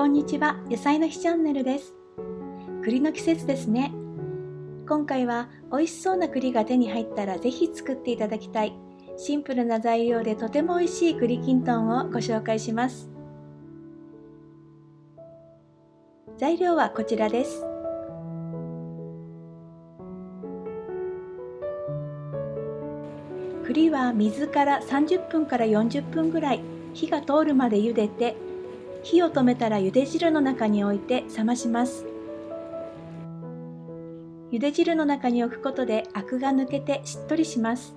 こんにちは、野菜の日チャンネルです。栗の季節ですね。今回は美味しそうな栗が手に入ったらぜひ作っていただきたいシンプルな材料でとても美味しい栗きんとんをご紹介します。材料はこちらです。栗は水から30分から40分ぐらい火が通るまで茹でて、火を止めたら茹で汁の中に置いて冷まします。茹で汁の中に置くことでアクが抜けてしっとりします。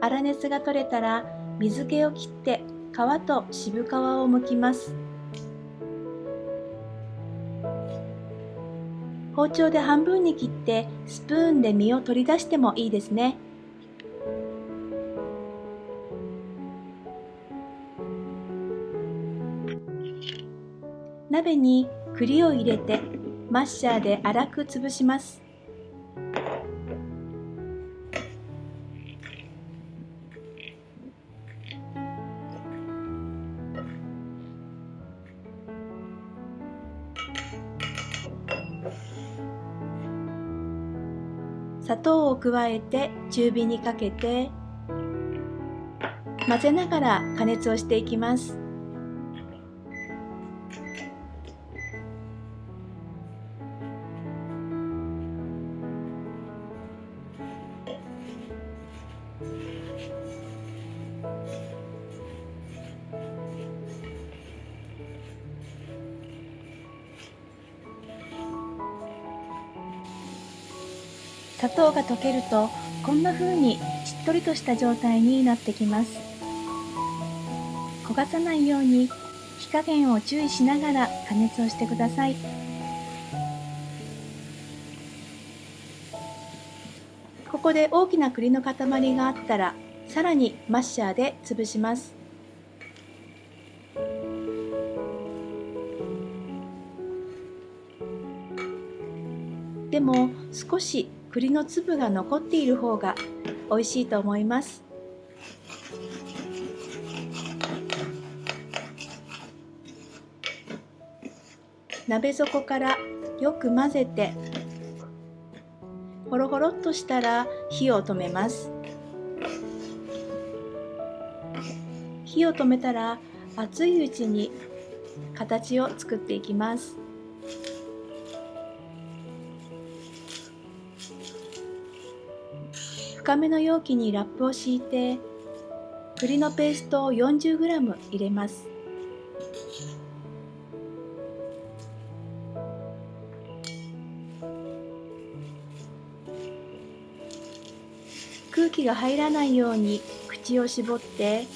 粗熱が取れたら水気を切って皮と渋皮を剥きます。包丁で半分に切ってスプーンで実を取り出してもいいですね。鍋に栗を入れてマッシャーで粗く潰します。砂糖を加えて中火にかけて混ぜながら加熱をしていきます。砂糖が溶けるとこんな風にしっとりとした状態になってきます。焦がさないように火加減を注意しながら加熱をしてください。ここで大きな栗の塊があったらさらにマッシャーで潰します。でも少し栗の粒が残っている方が美味しいと思います。鍋底からよく混ぜてほろほろっとしたら火を止めます。火を止めたら熱いうちに形を作っていきます。深めの容器にラップを敷いて栗のペーストを 40g 入れます。空気が入らないように口を絞って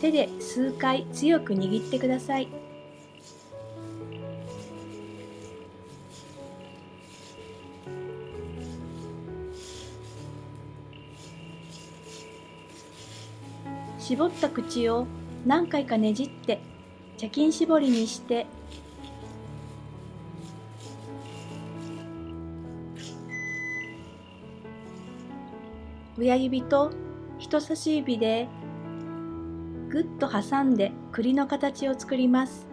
手で数回強く握ってください。絞った口を何回かねじって茶巾絞りにして親指と人差し指でぐっと挟んで栗の形を作ります。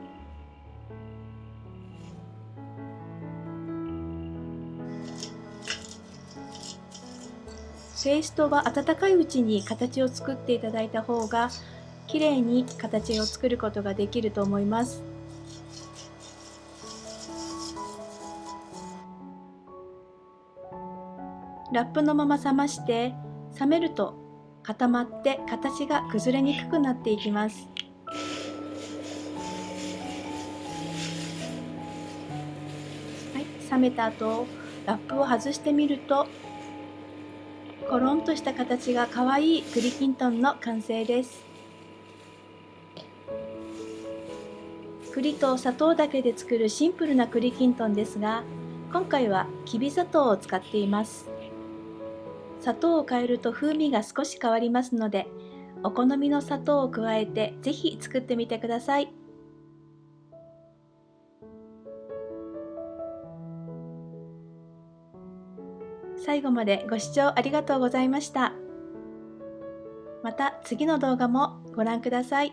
ペーストは温かいうちに形を作っていただいた方がきれいに形を作ることができると思います。ラップのまま冷まして冷めると固まって形が崩れにくくなっていきます。はい、冷めた後ラップを外してみるとコロンとした形がかわいい栗きんとんの完成です。栗と砂糖だけで作るシンプルな栗きんとんですが、今回はきび砂糖を使っています。砂糖を変えると風味が少し変わりますので、お好みの砂糖を加えてぜひ作ってみてください。最後までご視聴ありがとうございました。また次の動画もご覧ください。